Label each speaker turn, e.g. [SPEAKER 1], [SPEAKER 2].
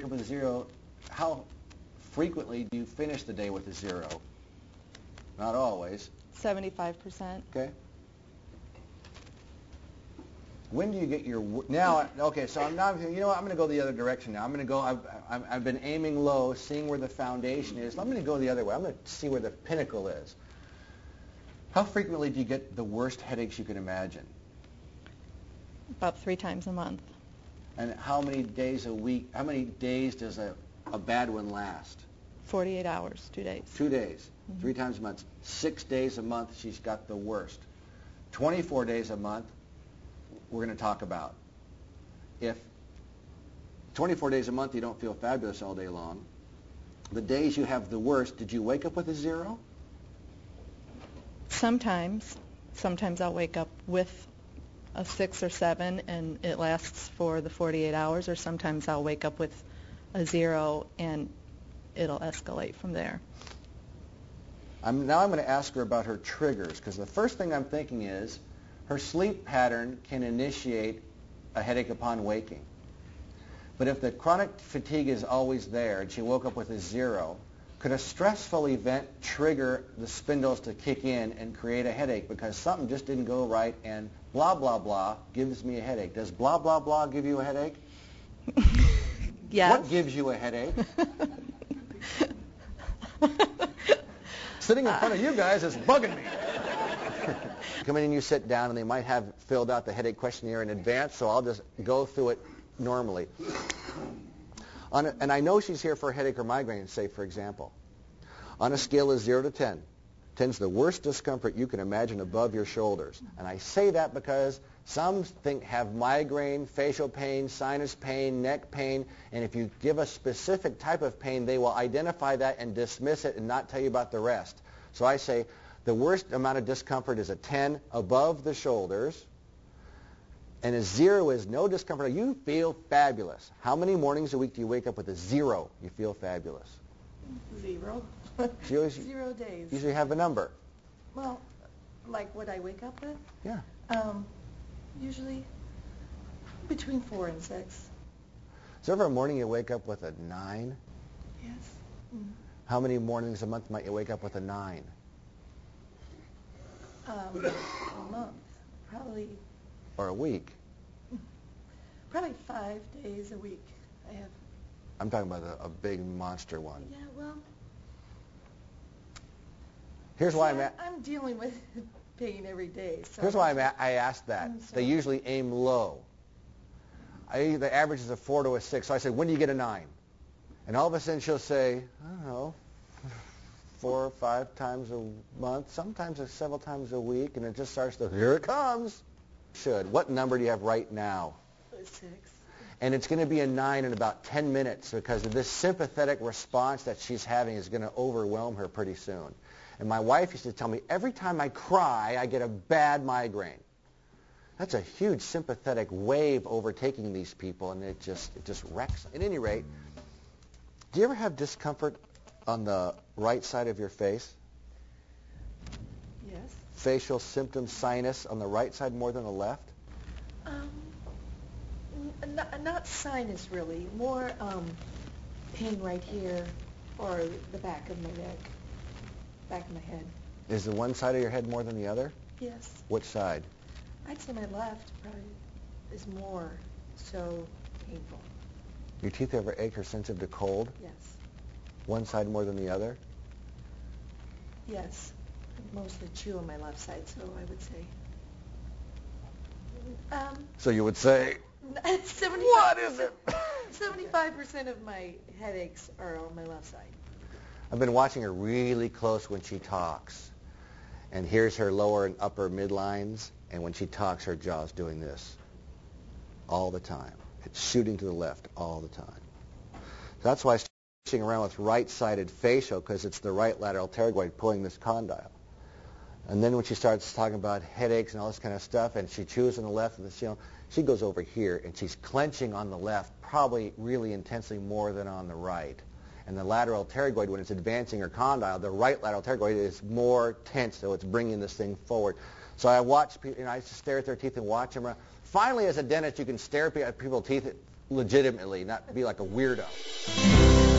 [SPEAKER 1] wake up with a 0, how frequently do you finish the day with a 0? Not always.
[SPEAKER 2] 75%.
[SPEAKER 1] Okay. When do you get your now? Okay, so I'm not. You know what? I'm going to go the other direction now. I'm going to go. I've been aiming low, seeing where the foundation is. I'm going to go the other way. I'm going to see where the pinnacle is. How frequently do you get the worst headaches you can imagine?
[SPEAKER 2] About 3 times a month.
[SPEAKER 1] And how many days a week? How many days does a bad one last?
[SPEAKER 2] 48 hours, 2 days.
[SPEAKER 1] 2 days, 3 times a month. 6 days a month, she's got the worst. 24 days a month, we're going to talk about. If 24 days a month you don't feel fabulous all day long, the days you have the worst, did you wake up with a 0?
[SPEAKER 2] Sometimes. Sometimes I'll wake up with a 6 or 7 and it lasts for the 48 hours, or sometimes I'll wake up with a 0 and it'll escalate from there.
[SPEAKER 1] Now I'm going to ask her about her triggers, because the first thing I'm thinking is her sleep pattern can initiate a headache upon waking. But if the chronic fatigue is always there and she woke up with a 0, could a stressful event trigger the spindles to kick in and create a headache because something just didn't go right and blah, blah, blah gives me a headache? Does blah, blah, blah give you a headache?
[SPEAKER 2] Yes.
[SPEAKER 1] What gives you a headache? Sitting in front of you guys is bugging me. Come in and you sit down, and they might have filled out the headache questionnaire in advance, so I'll just go through it normally. And I know she's here for a headache or migraine, say, for example. On a scale of 0 to 10, 10's the worst discomfort you can imagine above your shoulders. And I say that because some have migraine, facial pain, sinus pain, neck pain, and if you give a specific type of pain, they will identify that and dismiss it and not tell you about the rest. So I say the worst amount of discomfort is a 10 above the shoulders, and a 0 is no discomfort. You feel fabulous. How many mornings a week do you wake up with a 0? You feel fabulous.
[SPEAKER 3] 0.
[SPEAKER 1] So
[SPEAKER 3] 0 days.
[SPEAKER 1] Usually have a number.
[SPEAKER 3] Well, like what I wake up with?
[SPEAKER 1] Yeah.
[SPEAKER 3] Usually between 4 and 6.
[SPEAKER 1] Is there ever a morning you wake up with a 9?
[SPEAKER 3] Yes. Mm-hmm.
[SPEAKER 1] How many mornings a month might you wake up with a 9?
[SPEAKER 3] A month, probably.
[SPEAKER 1] Or a week?
[SPEAKER 3] Probably 5 days a week. I have.
[SPEAKER 1] I'm talking about a big monster one.
[SPEAKER 3] Yeah, well.
[SPEAKER 1] Here's why
[SPEAKER 3] I'm dealing with pain every day. So
[SPEAKER 1] here's why I asked that. They usually aim low. The average is a 4 to a 6. So I said, when do you get a 9? And all of a sudden she'll say, I don't know, 4 or 5 times a month, sometimes several times a week, and it just starts to, here it comes. What number do you have right now?
[SPEAKER 3] 6.
[SPEAKER 1] And it's going to be a 9 in about 10 minutes because of this sympathetic response that she's having is going to overwhelm her pretty soon. And my wife used to tell me, every time I cry, I get a bad migraine. That's a huge sympathetic wave overtaking these people, and it just wrecks them. At any rate, do you ever have discomfort on the right side of your face?
[SPEAKER 3] Yes.
[SPEAKER 1] Facial symptoms, sinus on the right side more than the left?
[SPEAKER 3] Not sinus really. More pain right here or the back of my neck, back of my head.
[SPEAKER 1] Is the one side of your head more than the other?
[SPEAKER 3] Yes.
[SPEAKER 1] Which side?
[SPEAKER 3] I'd say my left probably is more so painful.
[SPEAKER 1] Your teeth ever ache or sensitive to cold?
[SPEAKER 3] Yes.
[SPEAKER 1] One side more than the other?
[SPEAKER 3] Yes. I mostly chew on my left side, so I would say.
[SPEAKER 1] So you would say,
[SPEAKER 3] 75,
[SPEAKER 1] what is it?
[SPEAKER 3] 75% of my headaches are on my left side.
[SPEAKER 1] I've been watching her really close when she talks. And here's her lower and upper midlines. And when she talks, her jaw's doing this all the time. It's shooting to the left all the time. So that's why I'm switching around with right-sided facial, because it's the right lateral pterygoid pulling this condyle. And then when she starts talking about headaches and all this kind of stuff, and she chews on the left, and she goes over here, and she's clenching on the left, probably really intensely more than on the right. And the lateral pterygoid, when it's advancing her condyle, the right lateral pterygoid is more tense, so it's bringing this thing forward. So I watch people, I just stare at their teeth and watch them. Finally, as a dentist, you can stare at people's teeth legitimately, not be like a weirdo.